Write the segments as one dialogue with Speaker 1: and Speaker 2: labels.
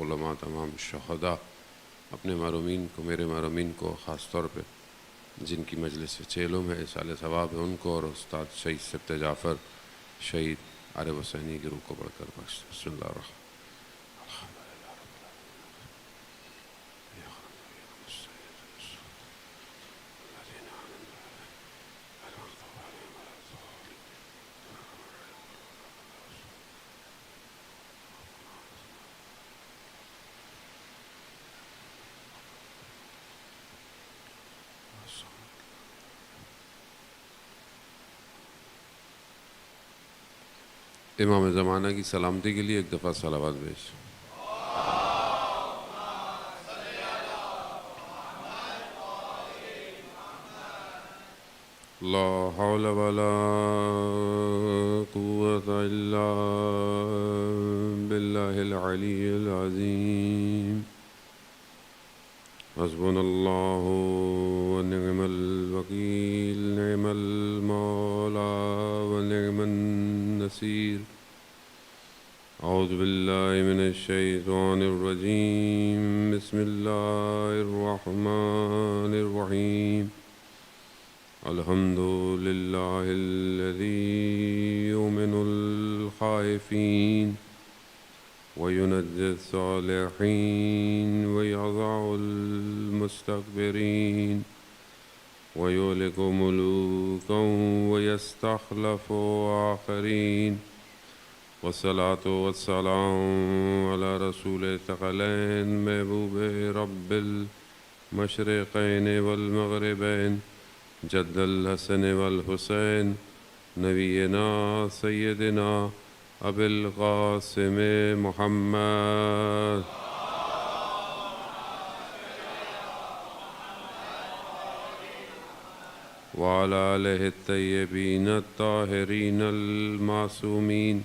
Speaker 1: علماء، تمام شہداء، اپنے محرومین کو، میرے محرومین کو خاص طور پہ جن کی مجلس چیلم ہے، اصال ثواب ہے، ان کو، اور استاد شہید سبت جعفر، شہید عارف حسینی کی روح کو بڑھ کر بخش۔ بسم اللہ الرحمن امام زمانہ کی سلامتی کے لیے ایک دفعہ صلوات بھیج۔ لا حول ولا قوة الا باللہ العلی العظیم۔ حسبنا اللہ ونعم الوکیل، نعم المولا ونعم النصیر۔ اعوذ باللہ من الشیطان الرجیم، بسم اللہ الرحمن الرحیم۔ الحمد للہ الذی یؤمن الخائفین وینجی الصالحین ویضع المستکبرین ویہلک ملوکا ویستخلف آخرین، والصلاة والسلام علی رسول ثقلین، محبوب رب المشرقین والمغربین، جد الحسن والحسین، نبینا سیدنا ابی القاسم محمد وعلی آلہ الطیبین الطاہرین المعصومین،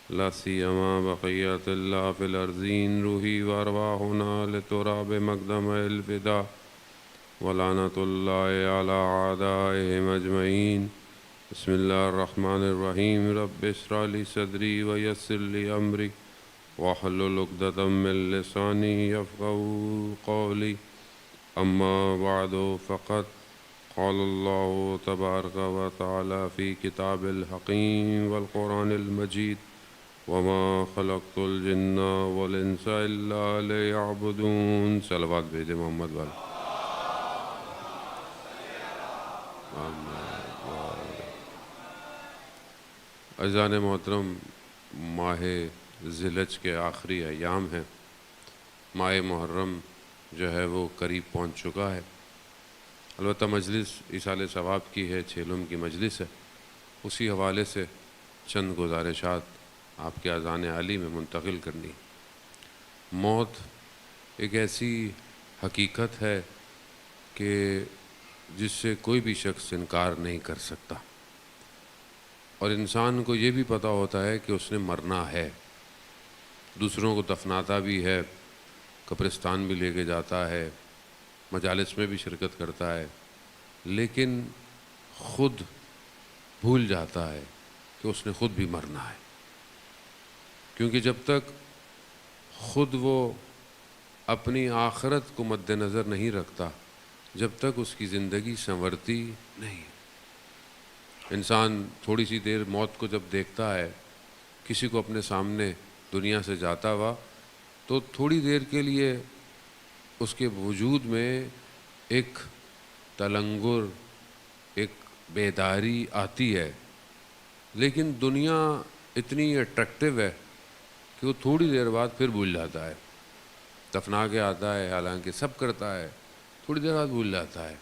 Speaker 1: لا سیما بقیت اللہ فی الارضین، روحی وارواحنا لتراب مقدم الفدا، ولعنۃ اللہ علی اعدائہم اجمعین۔ بسم اللہ الرحمن الرحیم۔ رب اشرح لی صدری ویسر لی امری واحلل عقدۃ من لسانی یفقہوا قولی، اما بعد فقد قال اللہ تبارک و تعالی فی کتاب الحکیم والقرآن المجید، وما خلقت الجن والانس الا لیعبدون۔ صلوات بھیجے محمد والے۔ عزیزان محترم، ماہ ذی الحج کے آخری ایام ہیں۔ ماہ محرم جو ہے وہ قریب پہنچ چکا ہے۔ البتہ مجلس ایصال ثواب کی ہے، چیلم کی مجلس ہے، اسی حوالے سے چند گزارشات آپ کے اذان عالی میں منتقل کرنی۔ موت ایک ایسی حقیقت ہے کہ جس سے کوئی بھی شخص انکار نہیں کر سکتا، اور انسان کو یہ بھی پتہ ہوتا ہے کہ اس نے مرنا ہے، دوسروں کو دفناتا بھی ہے، قبرستان بھی لے کے جاتا ہے، مجالس میں بھی شرکت کرتا ہے، لیکن خود بھول جاتا ہے کہ اس نے خود بھی مرنا ہے، کیونکہ جب تک خود وہ اپنی آخرت کو مد نظر نہیں رکھتا، جب تک اس کی زندگی سنورتی نہیں۔ انسان تھوڑی سی دیر موت کو جب دیکھتا ہے، کسی کو اپنے سامنے دنیا سے جاتا ہوا، تو تھوڑی دیر کے لیے اس کے وجود میں ایک تلنگر، ایک بیداری آتی ہے، لیکن دنیا اتنی اٹریکٹیو ہے کہ وہ تھوڑی دیر بعد پھر بھول جاتا ہے، دفنا کے آتا ہے، حالانکہ سب کرتا ہے، تھوڑی دیر بعد بھول جاتا ہے۔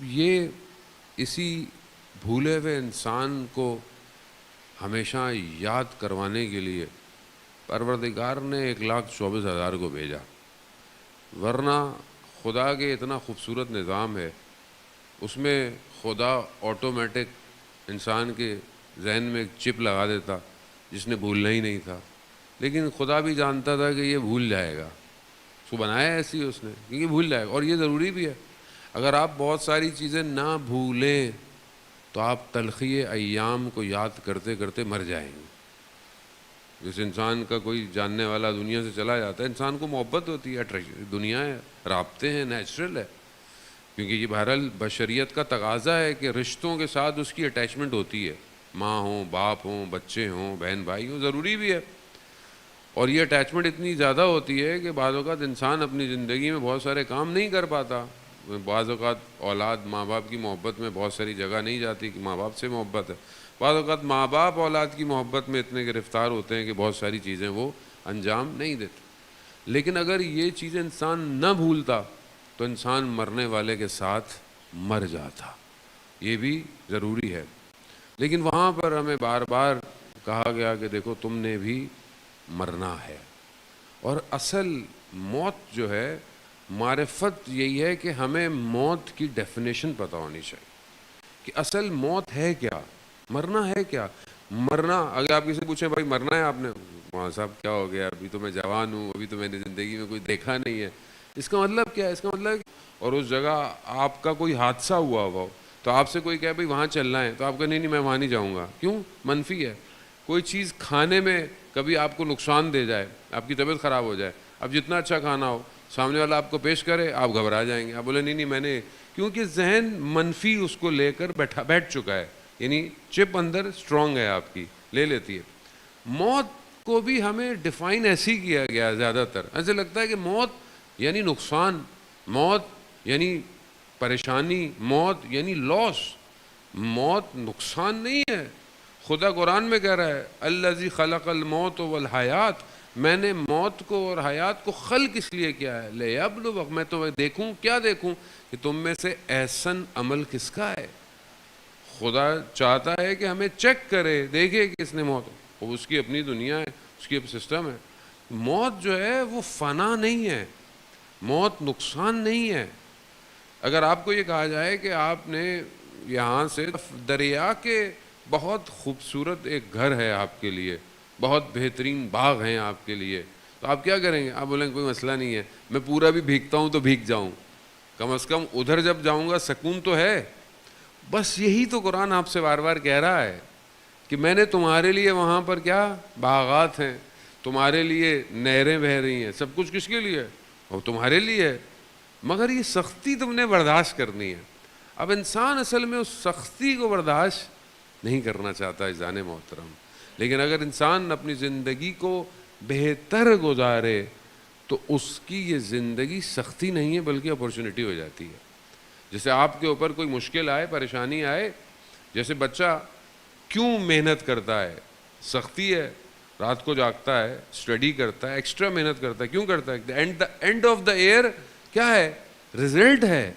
Speaker 1: یہ اسی بھولے ہوئے انسان کو ہمیشہ یاد کروانے کے لیے پروردگار نے 1,24,000 کو بھیجا، ورنہ خدا کے اتنا خوبصورت نظام ہے، اس میں خدا آٹومیٹک انسان کے ذہن میں ایک چپ لگا دیتا جس نے بھولنا ہی نہیں تھا، لیکن خدا بھی جانتا تھا کہ یہ بھول جائے گا، اس کو بنایا ایسی اس نے کہ یہ بھول جائے گا، اور یہ ضروری بھی ہے۔ اگر آپ بہت ساری چیزیں نہ بھولیں تو آپ تلخی ایام کو یاد کرتے کرتے مر جائیں گے۔ جس انسان کا کوئی جاننے والا دنیا سے چلا جاتا ہے، انسان کو محبت ہوتی ہے، دنیا ہے، رابطے ہیں، نیچرل ہے، کیونکہ یہ بہرحال بشریت کا تقاضا ہے کہ رشتوں کے ساتھ اس کی اٹیچمنٹ ہوتی ہے، ماں ہوں، باپ ہوں، بچے ہوں، بہن بھائی ہوں، ضروری بھی ہے۔ اور یہ اٹیچمنٹ اتنی زیادہ ہوتی ہے کہ بعض اوقات انسان اپنی زندگی میں بہت سارے کام نہیں کر پاتا۔ بعض اوقات اولاد ماں باپ کی محبت میں بہت ساری جگہ نہیں جاتی کہ ماں باپ سے محبت ہے، بعض اوقات ماں باپ اولاد کی محبت میں اتنے گرفتار ہوتے ہیں کہ بہت ساری چیزیں وہ انجام نہیں دیتے۔ لیکن اگر یہ چیزیں انسان نہ بھولتا تو انسان مرنے والے کے ساتھ مر جاتا، یہ بھی ضروری ہے۔ لیکن وہاں پر ہمیں بار بار کہا گیا کہ دیکھو تم نے بھی مرنا ہے۔ اور اصل موت جو ہے، معرفت یہی ہے کہ ہمیں موت کی ڈیفینیشن پتہ ہونی چاہیے کہ اصل موت ہے کیا، مرنا ہے کیا۔ مرنا، اگر آپ کسی سے پوچھیں بھائی مرنا ہے آپ نے، وہاں صاحب کیا ہو گیا، ابھی تو میں جوان ہوں، ابھی تو میں نے زندگی میں کوئی دیکھا نہیں ہے، اس کا مطلب کیا ہے؟ اس کا مطلب، اور اس جگہ آپ کا کوئی حادثہ ہوا ہو تو آپ سے کوئی کہے بھائی وہاں چلنا ہے، تو آپ کہیں نہیں میں وہاں نہیں جاؤں گا، کیوں؟ منفی ہے۔ کوئی چیز کھانے میں کبھی آپ کو نقصان دے جائے، آپ کی طبیعت خراب ہو جائے، اب جتنا اچھا کھانا ہو سامنے والا آپ کو پیش کرے، آپ گھبرا جائیں گے، آپ بولے نہیں میں نے، کیونکہ ذہن منفی اس کو لے کر بیٹھ چکا ہے، یعنی چپ اندر اسٹرانگ ہے آپ کی، لے لیتی ہے۔ موت کو بھی ہمیں ڈیفائن ایسے ہی کیا گیا ہے، زیادہ تر ایسے لگتا ہے کہ موت یعنی نقصان، موت یعنی پریشانی، موت یعنی لاس۔ موت نقصان نہیں ہے۔ خدا قرآن میں کہہ رہا ہے الذی خلق الموت والحیات، میں نے موت کو اور حیات کو خلق اس لیے کیا ہے لیبلوک، میں تو دیکھوں، کیا دیکھوں کہ تم میں سے احسن عمل کس کا ہے۔ خدا چاہتا ہے کہ ہمیں چیک کرے، دیکھے کہ اس نے موت، وہ اس کی اپنی دنیا ہے، اس کی اپنی سسٹم ہے۔ موت جو ہے وہ فنا نہیں ہے، موت نقصان نہیں ہے۔ اگر آپ کو یہ کہا جائے کہ آپ نے یہاں سے دریا کے بہت خوبصورت ایک گھر ہے آپ کے لیے، بہت بہترین باغ ہیں آپ کے لیے، تو آپ کیا کریں گے؟ آپ بولیں گے کوئی مسئلہ نہیں ہے، میں پورا بھی بھیگتا ہوں تو بھیگ جاؤں، کم از کم ادھر جب جاؤں گا سکون تو ہے۔ بس یہی تو قرآن آپ سے بار بار کہہ رہا ہے کہ میں نے تمہارے لیے وہاں پر کیا باغات ہیں، تمہارے لیے نہریں بہہ رہی ہیں، سب کچھ کس کے لیے؟ وہ تمہارے لیے ہے، مگر یہ سختی تم نے برداشت کرنی ہے۔ اب انسان اصل میں اس سختی کو برداشت نہیں کرنا چاہتا عزیزان محترم، لیکن اگر انسان اپنی زندگی کو بہتر گزارے تو اس کی یہ زندگی سختی نہیں ہے بلکہ اپورچونٹی ہو جاتی ہے۔ جیسے آپ کے اوپر کوئی مشکل آئے، پریشانی آئے، جیسے بچہ کیوں محنت کرتا ہے؟ سختی ہے، رات کو جاگتا ہے، اسٹڈی کرتا ہے، ایکسٹرا محنت کرتا ہے، کیوں کرتا ہے؟ اینڈ آف دا ایئر کیا ہے؟ رزلٹ ہے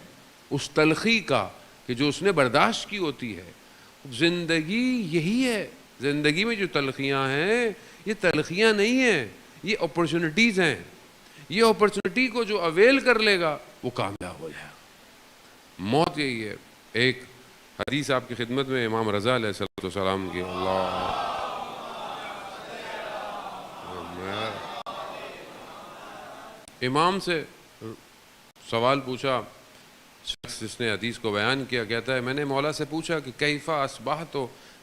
Speaker 1: اس تلخی کا کہ جو اس نے برداشت کی ہوتی ہے۔ زندگی یہی ہے، زندگی میں جو تلخیاں ہیں یہ تلخیاں نہیں ہیں، یہ اپرچونٹیز ہیں۔ یہ اپرچونٹی کو جو اویل کر لے گا وہ کامیاب ہو جائے گا۔ موت یہی ہے۔ ایک حدیث آپ کی خدمت میں امام رضا علیہ السلام کی، اللہ امام سے سوال پوچھا شخص جس نے حدیث کو بیان کیا، کہتا ہے میں نے مولا سے پوچھا کہ کیفا اصبحت،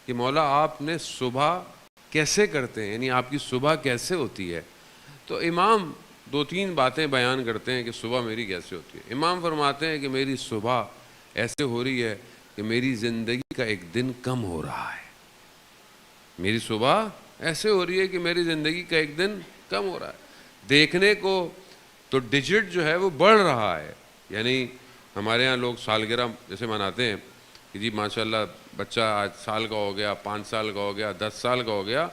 Speaker 1: کہ مولا آپ نے صبح کیسے کرتے ہیں، یعنی آپ کی صبح کیسے ہوتی ہے؟ تو امام دو تین باتیں بیان کرتے ہیں کہ صبح میری کیسے ہوتی ہے۔ امام فرماتے ہیں کہ میری صبح ایسے ہو رہی ہے کہ میری زندگی کا ایک دن کم ہو رہا ہے۔ میری صبح ایسے ہو رہی ہے کہ میری زندگی کا ایک دن کم ہو رہا ہے۔ دیکھنے کو تو ڈیجٹ جو ہے وہ بڑھ رہا ہے، یعنی ہمارے ہاں لوگ سالگرہ جیسے مناتے ہیں کہ جی ماشاءاللہ بچہ آج سال کا ہو گیا، 5 سال کا ہو گیا، 10 سال کا ہو گیا،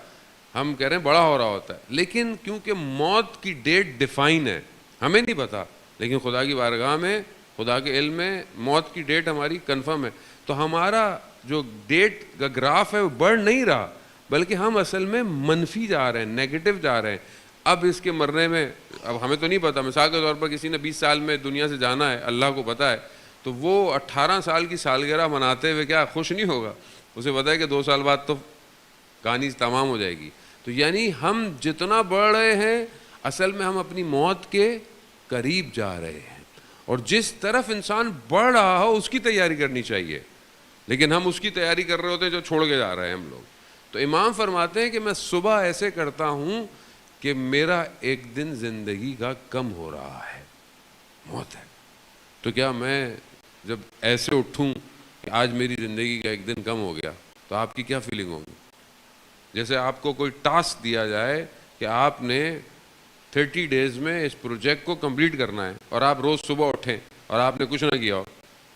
Speaker 1: ہم کہہ رہے ہیں بڑا ہو رہا ہوتا ہے، لیکن کیونکہ موت کی ڈیٹ ڈیفائن ہے، ہمیں نہیں پتا، لیکن خدا کی بارگاہ میں، خدا کے علم میں موت کی ڈیٹ ہماری کنفرم ہے، تو ہمارا جو ڈیٹ کا گراف ہے وہ بڑھ نہیں رہا، بلکہ ہم اصل میں منفی جا رہے ہیں، نیگیٹو جا رہے ہیں۔ اب اس کے مرنے میں اب ہمیں تو نہیں پتا، مثال کے طور پر کسی نے 20 سال میں دنیا سے جانا ہے، اللہ کو پتا ہے، تو وہ 18 سال کی سالگرہ مناتے ہوئے کیا خوش نہیں ہوگا؟ اسے پتا ہے کہ 2 سال بعد تو کہانی تمام ہو جائے گی۔ تو یعنی ہم جتنا بڑھ رہے ہیں اصل میں ہم اپنی موت کے قریب جا رہے ہیں، اور جس طرف انسان بڑھ رہا ہو اس کی تیاری کرنی چاہیے، لیکن ہم اس کی تیاری کر رہے ہوتے ہیں جو چھوڑ کے جا رہے ہیں ہم لوگ۔ تو امام فرماتے ہیں کہ میں صبح ایسے کرتا ہوں کہ میرا ایک دن زندگی کا کم ہو رہا ہے، موت ہے، تو کیا میں جب ایسے اٹھوں کہ آج میری زندگی کا ایک دن کم ہو گیا تو آپ کی کیا فیلنگ ہوگی؟ جیسے آپ کو کوئی ٹاسک دیا جائے کہ آپ نے 30 ڈیز میں اس پروجیکٹ کو کمپلیٹ کرنا ہے اور آپ روز صبح اٹھیں اور آپ نے کچھ نہ کیا ہو،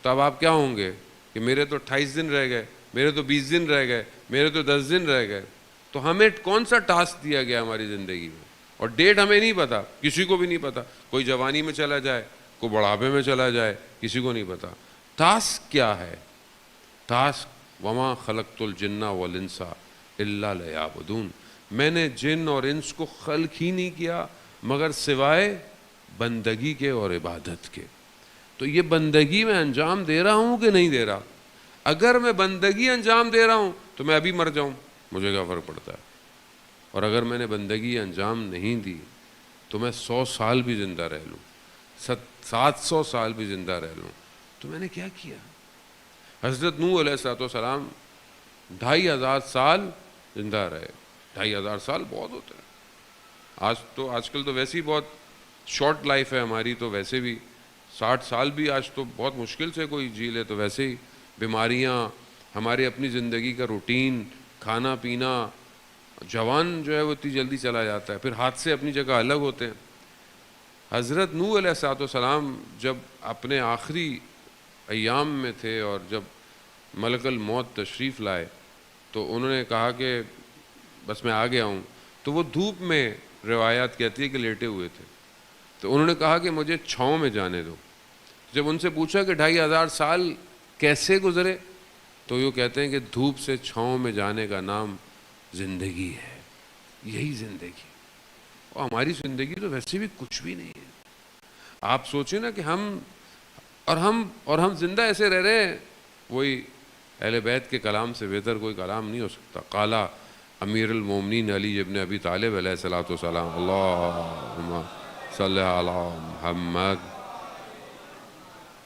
Speaker 1: تو اب آپ کیا ہوں گے کہ میرے تو 28 دن رہ گئے، میرے تو 20 دن رہ گئے، میرے تو 10 دن رہ گئے. تو ہمیں کون سا ٹاسک دیا گیا ہماری زندگی میں؟ اور ڈیٹ ہمیں نہیں پتا، کسی کو بھی نہیں پتا. کوئی جوانی میں چلا جائے، کوئی بڑھاپے میں چلا جائے، کسی کو نہیں پتا. ٹاسک کیا ہے؟ ٹاسک وما خلقت الجن والانس الا لیعبدون، میں نے جن اور انس کو خلق ہی نہیں کیا مگر سوائے بندگی کے اور عبادت کے. تو یہ بندگی میں انجام دے رہا ہوں کہ نہیں دے رہا؟ اگر میں بندگی انجام دے رہا ہوں تو میں ابھی مر جاؤں، مجھے کیا فرق پڑتا ہے؟ اور اگر میں نے بندگی انجام نہیں دی تو میں 100 سال بھی زندہ رہ لوں، 700 سال بھی زندہ رہ لوں، تو میں نے کیا کیا؟ حضرت نوح علیہ السلام 2500 سال زندہ رہے. 2500 سال بہت ہوتے ہیں. آج کل تو ویسے ہی بہت شارٹ لائف ہے ہماری، تو ویسے بھی 60 سال بھی آج تو بہت مشکل سے کوئی جی لے. تو ویسے ہی بیماریاں، ہمارے اپنی زندگی کا روٹین، کھانا پینا، جوان جو ہے وہ اتنی جلدی چلا جاتا ہے. پھر حادثے اپنی جگہ الگ ہوتے ہیں. حضرت نوح علیہ السلام جب اپنے آخری ایام میں تھے اور جب ملک الموت تشریف لائے تو انہوں نے کہا کہ بس میں آ گیا ہوں. تو وہ دھوپ میں، روایات کہتی ہے کہ لیٹے ہوئے تھے، تو انہوں نے کہا کہ مجھے چھاؤں میں جانے دو. جب ان سے پوچھا کہ 2500 سال کیسے گزرے تو یہ کہتے ہیں کہ دھوپ سے چھاؤں میں جانے کا نام زندگی ہے. یہی زندگی. اور ہماری زندگی تو ویسے بھی کچھ بھی نہیں ہے. آپ سوچیں نا کہ ہم زندہ ایسے رہ رہے ہیں. وہی اہل بیت کے کلام سے بہتر کوئی کلام نہیں ہو سکتا. قالا امیر المومنین علی ابن ابی طالب علیہ الصلوۃ والسلام اللہم صلی علی محمد.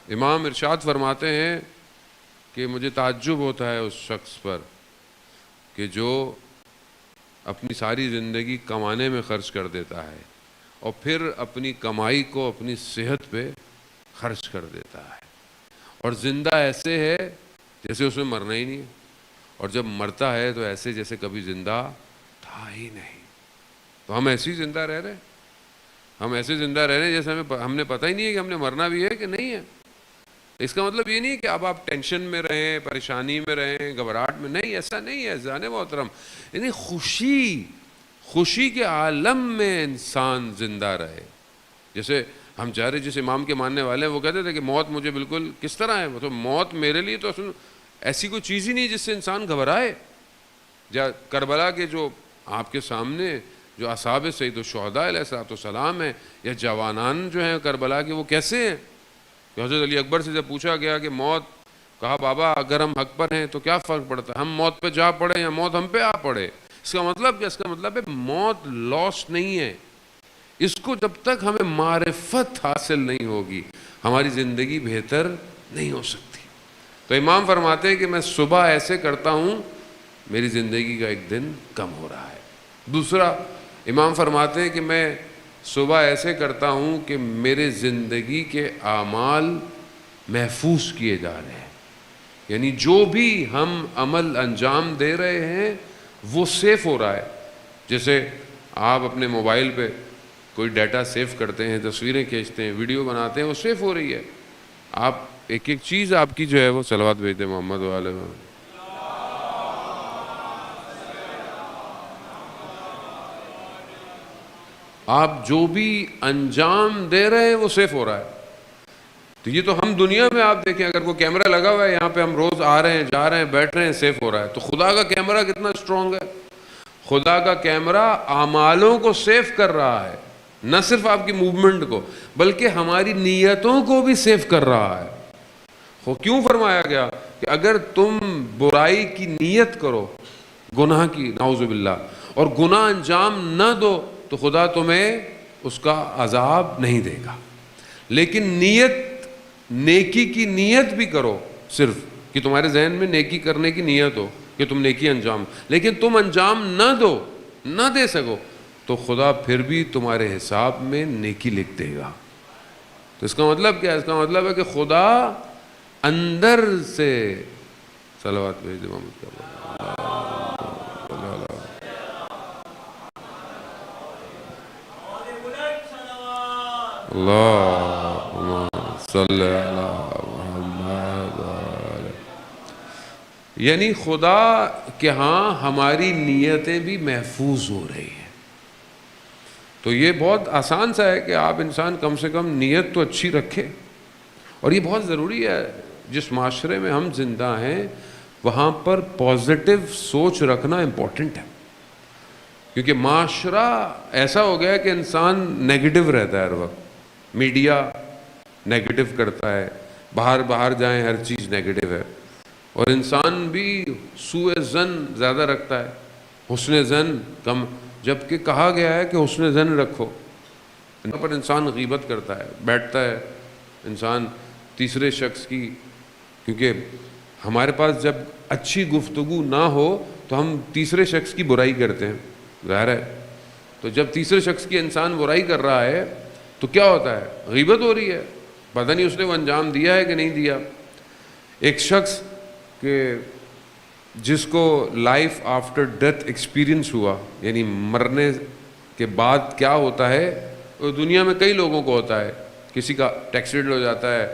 Speaker 1: امام ارشاد فرماتے ہیں کہ مجھے تعجب ہوتا ہے اس شخص پر کہ جو اپنی ساری زندگی کمانے میں خرچ کر دیتا ہے اور پھر اپنی کمائی کو اپنی صحت پہ خرچ کر دیتا ہے، اور زندہ ایسے ہے جیسے اس میں مرنا ہی نہیں ہے، اور جب مرتا ہے تو ایسے جیسے کبھی زندہ تھا ہی نہیں. تو ہم ایسے ہی زندہ رہ رہے ہیں. ہم ایسے زندہ رہ رہے ہیں جیسے ہم نے پتہ ہی نہیں ہے کہ ہم نے مرنا بھی ہے کہ نہیں ہے. اس کا مطلب یہ نہیں کہ اب آپ ٹینشن میں رہیں، پریشانی میں رہیں، گھبراہٹ میں، نہیں، ایسا نہیں ہے جان محترم. یعنی خوشی کے عالم میں انسان زندہ رہے. جیسے ہم چاہ رہے، جس امام کے ماننے والے ہیں وہ کہتے تھے کہ موت مجھے بالکل کس طرح ہے، تو موت میرے لیے تو ایسی کوئی چیز ہی نہیں جس سے انسان گھبرائے. کربلا کے جو آپ کے سامنے جو اصحاب سید الشہداء علیہ السلام ہیں، یا جوانان جو ہیں کربلا کے، وہ کیسے ہیں؟ کہ حضرت علی اکبر سے جب پوچھا گیا کہ موت، کہا بابا اگر ہم حق پر ہیں تو کیا فرق پڑتا ہے، ہم موت پہ جا پڑے یا موت ہم پہ آ پڑے. اس کا مطلب کیا؟ اس کا مطلب ہے موت لاس نہیں ہے. اس کو جب تک ہمیں معرفت حاصل نہیں ہوگی ہماری زندگی بہتر نہیں ہو سکتی. تو امام فرماتے ہیں کہ میں صبح ایسے کرتا ہوں میری زندگی کا ایک دن کم ہو رہا ہے. دوسرا، امام فرماتے ہیں کہ میں صبح ایسے کرتا ہوں کہ میرے زندگی کے اعمال محفوظ کیے جا رہے ہیں. یعنی جو بھی ہم عمل انجام دے رہے ہیں وہ سیف ہو رہا ہے. جیسے آپ اپنے موبائل پہ کوئی ڈیٹا سیو کرتے ہیں، تصویریں کھینچتے ہیں، ویڈیو بناتے ہیں، وہ سیف ہو رہی ہے. آپ ایک ایک چیز آپ کی جو ہے وہ صلوات بھیجتے محمد والے میں. آپ جو بھی انجام دے رہے ہیں وہ سیف ہو رہا ہے. تو یہ تو ہم دنیا میں آپ دیکھیں، اگر کوئی کیمرہ لگا ہوا ہے یہاں پہ، ہم روز آ رہے ہیں، جا رہے ہیں، بیٹھ رہے ہیں، سیف ہو رہا ہے. تو خدا کا کیمرہ کتنا اسٹرانگ ہے. خدا کا کیمرہ اعمالوں کو سیف کر رہا ہے، نہ صرف آپ کی موومنٹ کو بلکہ ہماری نیتوں کو بھی سیف کر رہا ہے. کیوں فرمایا گیا کہ اگر تم برائی کی نیت کرو، گناہ کی، نعوذ باللہ، اور گناہ انجام نہ دو تو خدا تمہیں اس کا عذاب نہیں دے گا. لیکن نیکی کی نیت بھی کرو، صرف کہ تمہارے ذہن میں نیکی کرنے کی نیت ہو، کہ تم نیکی انجام، لیکن تم انجام نہ دے سکو تو خدا پھر بھی تمہارے حساب میں نیکی لکھ دے گا۔ تو اس کا مطلب کیا ہے؟ اس کا مطلب ہے کہ خدا اندر سے صلوات بھیج دے محمد کا اللہم صلی علی محمد، یعنی خدا کہ ہاں ہماری نیتیں بھی محفوظ ہو رہی ہیں۔ تو یہ بہت آسان سا ہے کہ آپ انسان کم سے کم نیت تو اچھی رکھے، اور یہ بہت ضروری ہے۔ جس معاشرے میں ہم زندہ ہیں وہاں پر پازیٹیو سوچ رکھنا امپورٹنٹ ہے، کیونکہ معاشرہ ایسا ہو گیا ہے کہ انسان نیگیٹو رہتا ہے ہر وقت، میڈیا نیگیٹو کرتا ہے، باہر جائیں ہر چیز نیگیٹو ہے، اور انسان بھی سوء ظن زیادہ رکھتا ہے، حسن ظن کم، جبکہ کہا گیا ہے کہ حسن ظن رکھو۔ یہاں پر انسان غیبت کرتا ہے، بیٹھتا ہے انسان تیسرے شخص کی، کیونکہ ہمارے پاس جب اچھی گفتگو نہ ہو تو ہم تیسرے شخص کی برائی کرتے ہیں، ظاہر ہے۔ تو جب تیسرے شخص کی انسان برائی کر رہا ہے تو کیا ہوتا ہے؟ غیبت ہو رہی ہے، پتہ نہیں اس نے وہ انجام دیا ہے کہ نہیں دیا۔ ایک شخص کہ جس کو لائف آفٹر ڈیتھ ایکسپیرینس ہوا، یعنی مرنے کے بعد کیا ہوتا ہے، وہ دنیا میں کئی لوگوں کو ہوتا ہے، کسی کا ایکسیڈنٹ ہو جاتا ہے،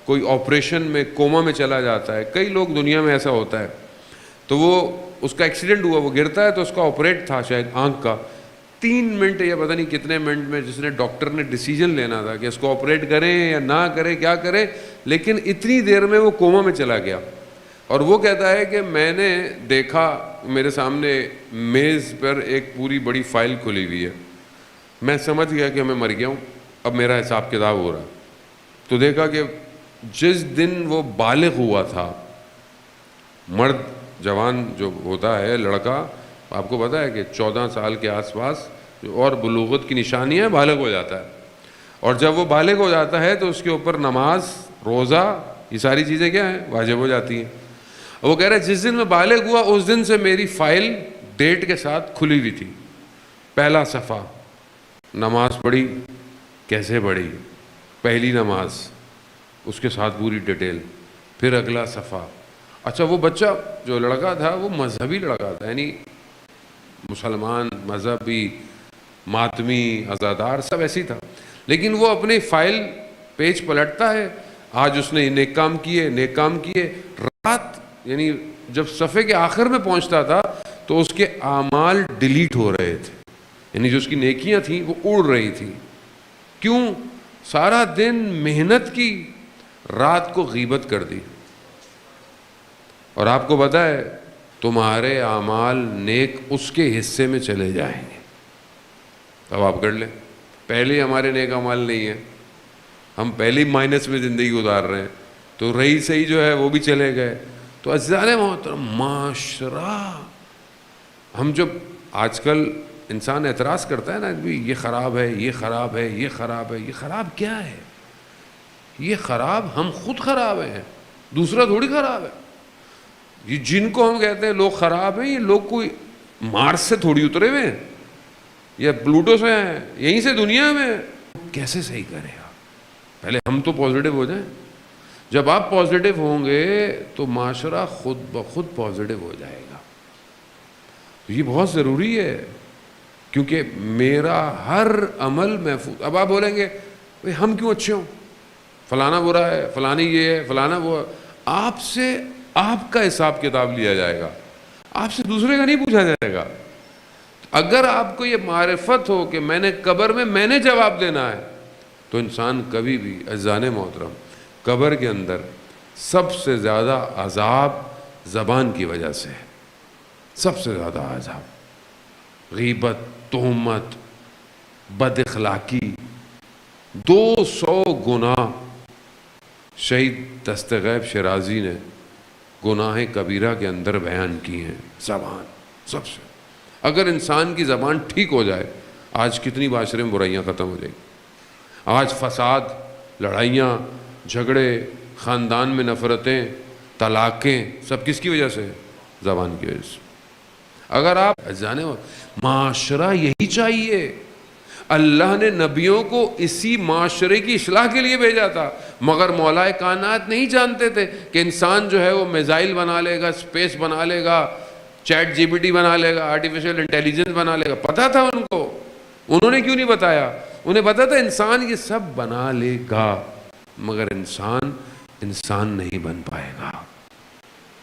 Speaker 1: کوئی آپریشن میں کوما میں چلا جاتا ہے، کئی لوگ دنیا میں ایسا ہوتا ہے۔ تو وہ اس کا ایکسیڈنٹ ہوا، وہ گرتا ہے، تو اس کا آپریٹ تھا شاید آنکھ کا، 3 منٹ یا پتہ نہیں کتنے منٹ میں جس نے ڈاکٹر نے ڈیسیجن لینا تھا کہ اس کو آپریٹ کریں یا نہ کریں، کیا کریں، لیکن اتنی دیر میں وہ کوما میں چلا گیا۔ اور وہ کہتا ہے کہ میں نے دیکھا میرے سامنے میز پر ایک پوری بڑی فائل کھلی ہوئی ہے، میں سمجھ گیا کہ میں مر گیا ہوں، اب میرا حساب کتاب ہو رہا۔ تو دیکھا کہ جس دن وہ بالغ ہوا تھا، مرد جوان جو ہوتا ہے لڑکا، آپ کو پتہ ہے کہ 14 سال کے آس پاس اور بلوغت کی نشانی ہے، بالغ ہو جاتا ہے، اور جب وہ بالغ ہو جاتا ہے تو اس کے اوپر نماز، روزہ، یہ ساری چیزیں کیا ہیں؟ واجب ہو جاتی ہیں۔ وہ کہہ رہا ہے جس دن میں بالغ ہوا اس دن سے میری فائل ڈیٹ کے ساتھ کھلی ہوئی تھی، پہلا صفحہ، نماز پڑھی، کیسے پڑھی، پہلی نماز، اس کے ساتھ پوری ڈیٹیل، پھر اگلا صفحہ۔ اچھا وہ بچہ جو لڑکا تھا وہ مذہبی لڑکا تھا، یعنی مسلمان، مذہبی، ماتمی، عزادار، سب ایسی تھا، لیکن وہ اپنی فائل پیج پلٹتا ہے، آج اس نے نیک کام کیے، رات یعنی جب صفحے کے آخر میں پہنچتا تھا تو اس کے اعمال ڈیلیٹ ہو رہے تھے، یعنی جو اس کی نیکیاں تھیں وہ اڑ رہی تھیں۔ کیوں؟ سارا دن محنت کی، رات کو غیبت کر دی۔ اور آپ کو پتہ ہے تمہارے اعمال نیک اس کے حصے میں چلے جائیں گے۔ اب آپ کر لیں، پہلے ہمارے نیک اعمال نہیں ہیں، ہم پہلی مائنس میں زندگی گزار رہے ہیں، تو رہی صحیح جو ہے وہ بھی چلے گئے۔ تو عزیزان محترم، معاشرہ، ہم جب آج کل انسان اعتراض کرتا ہے نا کہ یہ خراب ہے، یہ خراب ہے، یہ خراب ہے، یہ خراب کیا ہے؟ یہ خراب ہم خود خراب ہیں، دوسرا تھوڑی خراب ہے۔ یہ جن کو ہم کہتے ہیں لوگ خراب ہیں، یہ لوگ کوئی مارس سے تھوڑی اترے ہوئے ہیں یا پلوٹو سے ہیں، یہیں سے دنیا میں کیسے صحیح کرے گا؟ پہلے ہم تو پازیٹیو ہو جائیں۔ جب آپ پازیٹیو ہوں گے تو معاشرہ خود بخود پازیٹیو ہو جائے گا۔ یہ بہت ضروری ہے، کیونکہ میرا ہر عمل محفوظ۔ اب آپ بولیں گے ہم کیوں اچھے ہوں، فلانا برا ہے، فلانی یہ ہے، فلانا وہ ہے۔ آپ سے آپ کا حساب کتاب لیا جائے گا، آپ سے دوسرے کا نہیں پوچھا جائے گا۔ اگر آپ کو یہ معرفت ہو کہ میں نے قبر میں میں نے جواب دینا ہے، تو انسان کبھی بھی، عزیزان محترم، قبر کے اندر سب سے زیادہ عذاب زبان کی وجہ سے ہے، سب سے زیادہ عذاب، غیبت، تہمت، بد اخلاقی، 200 گناہ شہید دستغیب شیرازی نے گناہ کبیرہ کے اندر بیان کی ہیں۔ زبان سب سے، اگر انسان کی زبان ٹھیک ہو جائے، آج کتنی معاشرے میں برائیاں ختم ہو جائیں گی۔ آج فساد، لڑائیاں، جھگڑے، خاندان میں نفرتیں، طلاقیں، سب کس کی وجہ سے؟ زبان کی وجہ سے. اگر آپ جانے معاشرہ یہی چاہیے. اللہ نے نبیوں کو اسی معاشرے کی اصلاح کے لیے بھیجا تھا، مگر مولا کائنات نہیں جانتے تھے کہ انسان جو ہے وہ میزائل بنا لے گا، اسپیس بنا لے گا، چیٹ جی پی ٹی بنا لے گا، آرٹیفیشل انٹیلیجنس بنا لے گا. پتہ تھا ان کو، انہوں نے کیوں نہیں بتایا؟ انہیں پتہ تھا انسان یہ سب بنا لے گا، مگر انسان نہیں بن پائے گا.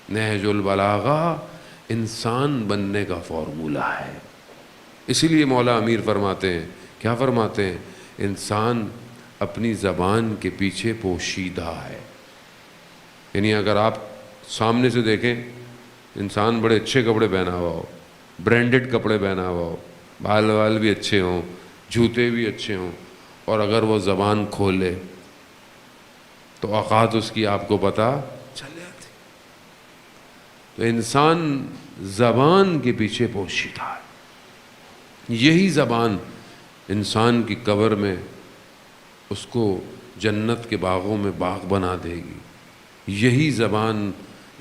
Speaker 1: نہج البلاغہ انسان بننے کا فارمولہ ہے. اسی لیے مولا امیر فرماتے ہیں، کیا فرماتے ہیں؟ انسان اپنی زبان کے پیچھے پوشیدہ ہے. یعنی اگر آپ سامنے سے دیکھیں انسان بڑے اچھے کپڑے پہنا ہوا ہو، برینڈڈ کپڑے پہنا ہوا ہو، بال بھی اچھے ہوں، جوتے بھی اچھے ہوں، اور اگر وہ زبان کھولے تو اوقات اس کی آپ کو پتہ چل جاتی. تو انسان زبان کے پیچھے پوشیدہ ہے. یہی زبان انسان کی قبر میں اس کو جنت کے باغوں میں باغ بنا دے گی. یہی زبان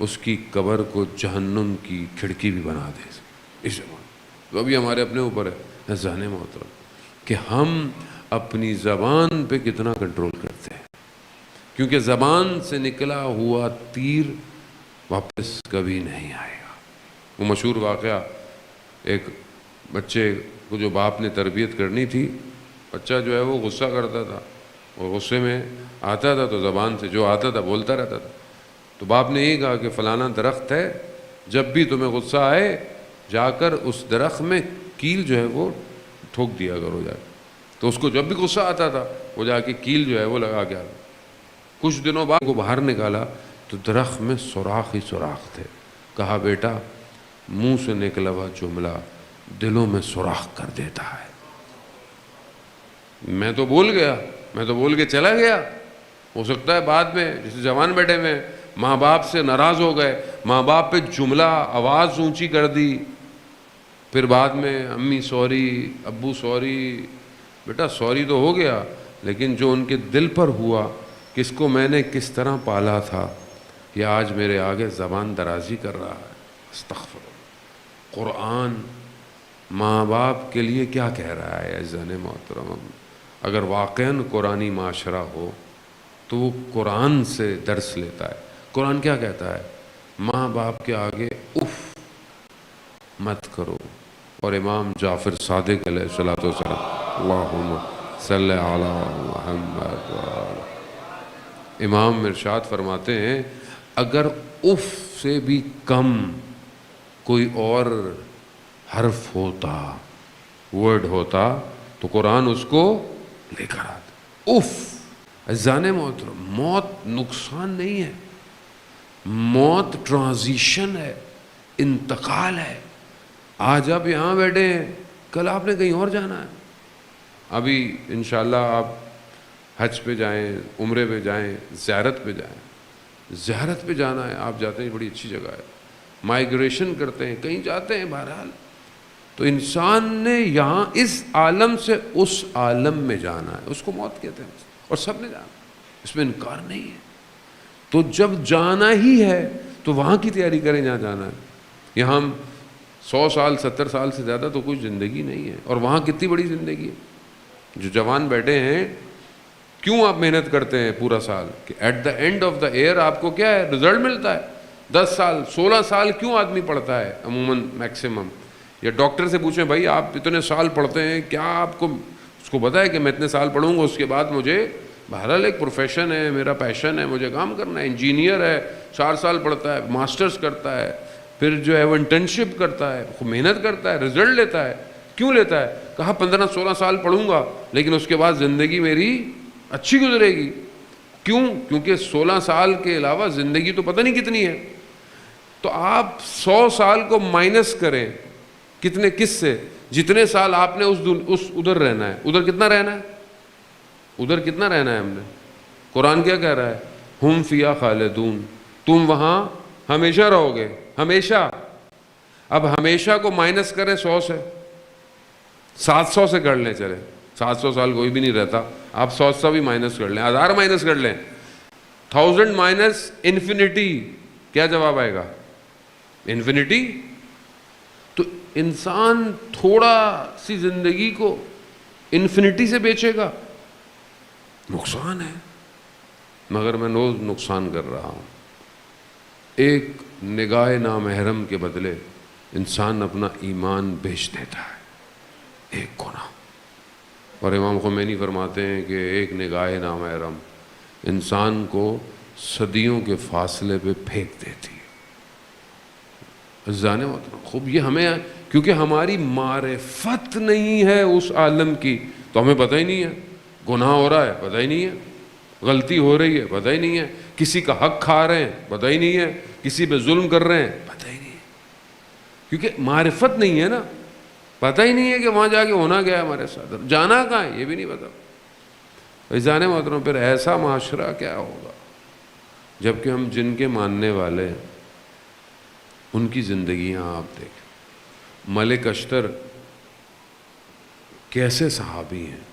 Speaker 1: اس کی قبر کو جہنم کی کھڑکی بھی بنا دے. اس زبان وہ بھی ہمارے اپنے اوپر ہے ذہن محترم کہ ہم اپنی زبان پہ کتنا کنٹرول کرتے ہیں، کیونکہ زبان سے نکلا ہوا تیر واپس کبھی نہیں آئے گا. وہ مشہور واقعہ، ایک بچے کو جو باپ نے تربیت کرنی تھی، بچہ جو ہے وہ غصہ کرتا تھا اور غصے میں آتا تھا تو زبان سے جو آتا تھا بولتا رہتا تھا. تو باپ نے یہی کہا کہ فلانا درخت ہے، جب بھی تمہیں غصہ آئے جا کر اس درخت میں کیل جو ہے وہ ٹھوک دیا کرو جا کے. تو اس کو جب بھی غصہ آتا تھا وہ جا کے کیل جو ہے وہ لگا کے آتا. کچھ دنوں بعد کو باہر نکالا تو درخت میں سوراخ ہی سوراخ تھے. کہا بیٹا منہ سے نکلا ہوا جملہ دلوں میں سوراخ کر دیتا ہے. میں تو بول کے چلا گیا. ہو سکتا ہے بعد میں جیسے جوان بیٹے میں ماں باپ سے ناراض ہو گئے، ماں باپ پہ جملہ آواز اونچی کر دی، پھر بعد میں امی سوری، ابو سوری. بیٹا سوری تو ہو گیا، لیکن جو ان کے دل پر ہوا، کس کو میں نے کس طرح پالا تھا، یہ آج میرے آگے زبان درازی کر رہا ہے. استغفر اللہ. قرآن ماں باپ کے لیے کیا کہہ رہا ہے عزیزان محترم؟ اگر واقعاً قرآنی معاشرہ ہو تو وہ قرآن سے درس لیتا ہے. قرآن کیا کہتا ہے؟ ماں باپ کے آگے اف مت کرو. اور امام جعفر صادق علیہ الصلوۃ والسلام، اللہم صلی علی محمد، امام ارشاد فرماتے ہیں اگر اف سے بھی کم کوئی اور حرف ہوتا، ورڈ ہوتا، تو قرآن اس کو لے کر آتا. اف عزیزان محترم، موت نقصان نہیں ہے، موت ٹرانزیشن ہے، انتقال ہے. آج آپ یہاں بیٹھے ہیں، کل آپ نے کہیں اور جانا ہے. ابھی انشاءاللہ آپ حج پہ جائیں، عمرے پہ جائیں، زیارت پہ جائیں. زیارت پہ جانا ہے، آپ جاتے ہیں، بڑی اچھی جگہ ہے. مائیگریشن کرتے ہیں، کہیں جاتے ہیں. بہرحال تو انسان نے یہاں اس عالم سے اس عالم میں جانا ہے، اس کو موت کہتے ہیں، اور سب نے جانا، اس میں انکار نہیں ہے. تو جب جانا ہی ہے تو وہاں کی تیاری کریں جہاں جانا ہے. یہاں ہم 100 سال 70 سال سے زیادہ تو کوئی زندگی نہیں ہے، اور وہاں کتنی بڑی زندگی ہے. جو جوان بیٹھے ہیں، کیوں آپ محنت کرتے ہیں پورا سال کہ at the end of the year آپ کو کیا ہے؟ رزلٹ ملتا ہے. 10 سال 16 سال کیوں آدمی پڑھتا ہے عموماً میکسیمم؟ یا ڈاکٹر سے پوچھیں بھائی آپ اتنے سال پڑھتے ہیں، کیا آپ کو اس کو پتا ہے کہ میں اتنے سال پڑھوں گا، اس کے بعد مجھے بہرحال ایک پروفیشن ہے، میرا پیشن ہے، مجھے کام کرنا ہے. انجینئر ہے، 4 سال پڑھتا ہے، ماسٹرز کرتا ہے، پھر جو ہے وہ انٹرنشپ کرتا ہے، محنت کرتا ہے، رزلٹ لیتا ہے. کیوں لیتا ہے؟ کہا 15-16 سال پڑھوں گا لیکن اس کے بعد زندگی میری اچھی گزرے گی. کیوں؟ کیونکہ 16 سال کے علاوہ زندگی تو پتہ نہیں کتنی ہے. تو آپ 100 سال کو مائنس کریں کتنے، کس سے؟ جتنے سال آپ نے اس ادھر رہنا ہے. ادھر کتنا رہنا ہے؟ ادھر کتنا رہنا ہے ہم نے؟ قرآن کیا کہہ رہا ہے؟ ہم فیہا خالدون، تم وہاں ہمیشہ رہو گے، ہمیشہ. اب ہمیشہ کو مائنس کریں 100 سے، 700 سے کر لیں. چلے 700 سال کوئی بھی نہیں رہتا، آپ 100 بھی مائنس کر لیں، 1000 مائنس کر لیں. 1000 مائنس انفینٹی، کیا جواب آئے گا؟ انفینٹی. تو انسان تھوڑا سی زندگی کو انفینٹی سے بیچے گا، نقصان ہے. مگر میں روز نقصان کر رہا ہوں. ایک نگاہ نامحرم کے بدلے انسان اپنا ایمان بیچ دیتا ہے، ایک گناہ. اور امام خمینی فرماتے ہیں کہ ایک نگاہ نامحرم انسان کو صدیوں کے فاصلے پہ پھینک دیتی ہے. عزیزان محترم، خوب یہ ہمیں، کیونکہ ہماری معرفت نہیں ہے اس عالم کی، تو ہمیں پتہ ہی نہیں ہے. گناہ ہو رہا ہے پتہ ہی نہیں ہے، غلطی ہو رہی ہے پتہ ہی نہیں ہے، کسی کا حق کھا رہے ہیں پتہ ہی نہیں ہے، کسی پہ ظلم کر رہے ہیں پتہ ہی نہیں ہے. کیونکہ معرفت نہیں ہے نا، پتہ ہی نہیں ہے کہ وہاں جا کے ہونا کیا ہے ہمارے ساتھ، جانا کہاں ہے یہ بھی نہیں پتا. عزیزان محترم، پھر ایسا معاشرہ کیا ہوگا جب کہ ہم جن کے ماننے والے ہیں ان کی زندگیاں آپ دیکھیں. ملک اشتر کیسے صحابی ہیں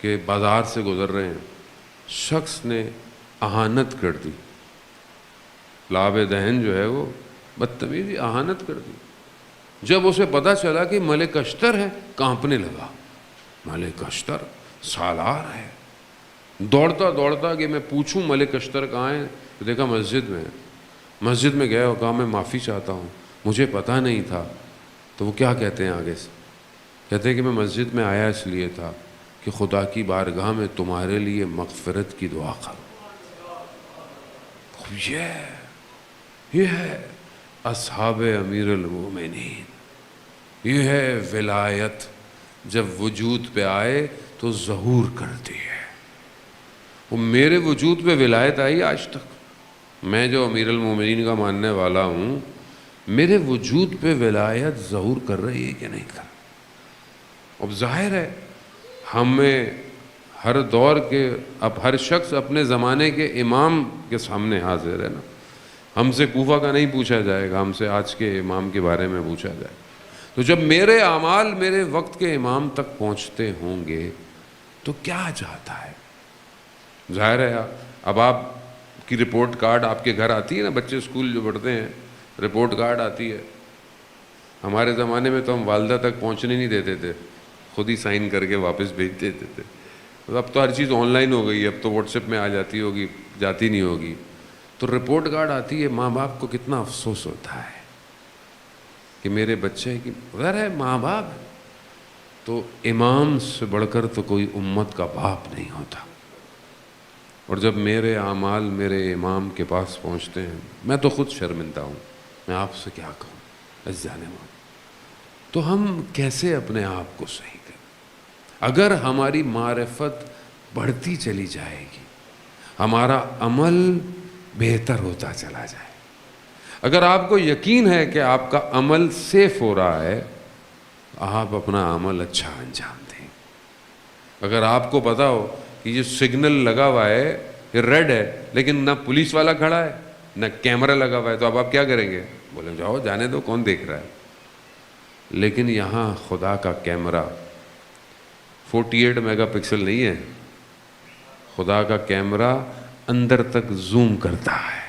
Speaker 1: کہ بازار سے گزر رہے ہیں، شخص نے اہانت کر دی، لاب دہن جو ہے وہ بدتمیزی اہانت کر دی. جب اسے پتہ چلا کہ ملک اشتر ہے، کانپنے لگا. ملک اشتر سالار ہے. دوڑتا دوڑتا کہ میں پوچھوں ملک اشتر کہاں ہے، تو دیکھا مسجد میں ہے. مسجد میں گیا اور کہا میں معافی چاہتا ہوں، مجھے پتہ نہیں تھا. تو وہ کیا کہتے ہیں آگے سے؟ کہتے ہیں کہ میں مسجد میں آیا اس لیے تھا کہ خدا کی بارگاہ میں تمہارے لیے مغفرت کی دعا کروں. یہ ہے اصحاب امیر المومنین، یہ ہے ولایت. جب وجود پہ آئے تو ظہور کرتی ہے. وہ میرے وجود پہ ولایت آئی آج تک. میں جو امیر المومنین کا ماننے والا ہوں، میرے وجود پہ ولایت ظہور کر رہی ہے کہ نہیں کر. اب ظاہر ہے ہمیں ہر دور کے، اب ہر شخص اپنے زمانے کے امام کے سامنے حاضر ہے نا. ہم سے کوفہ کا نہیں پوچھا جائے گا، ہم سے آج کے امام کے بارے میں پوچھا جائے. تو جب میرے اعمال میرے وقت کے امام تک پہنچتے ہوں گے تو کیا جاتا ہے. ظاہر ہے اب آپ کی رپورٹ کارڈ آپ کے گھر آتی ہے نا، بچے اسکول جو پڑھتے ہیں رپورٹ کارڈ آتی ہے. ہمارے زمانے میں تو ہم والدہ تک پہنچنے نہیں دیتے تھے، خود ہی سائن کر کے واپس بھیج دیتے تھے. اب تو ہر چیز آن لائن ہو گئی ہے، اب تو واٹس ایپ میں آ جاتی ہوگی، جاتی نہیں ہوگی. تو رپورٹ کارڈ آتی ہے، ماں باپ کو کتنا افسوس ہوتا ہے کہ میرے بچے کی غیر ہے. ماں باپ تو امام سے بڑھ کر تو کوئی امت کا باپ نہیں ہوتا. اور جب میرے اعمال میرے امام کے پاس پہنچتے ہیں، میں تو خود شرمندہ ہوں، میں آپ سے کیا کہوں عزیزان محترم. تو ہم کیسے اپنے آپ کو صحیح کریں؟ اگر ہماری معرفت بڑھتی چلی جائے گی، ہمارا عمل بہتر ہوتا چلا جائے. اگر آپ کو یقین ہے کہ آپ کا عمل سیف ہو رہا ہے، آپ اپنا عمل اچھا انجام دیں. اگر آپ کو پتا ہو کہ یہ سگنل لگا ہوا ہے، یہ ریڈ ہے، لیکن نہ پولیس والا کھڑا ہے نہ کیمرہ لگا ہوا ہے، تو اب آپ کیا کریں گے؟ بولیں جاؤ جانے دو، کون دیکھ رہا ہے. لیکن یہاں خدا کا کیمرہ 48 میگا پکسل نہیں ہے، خدا کا کیمرہ اندر تک زوم کرتا ہے.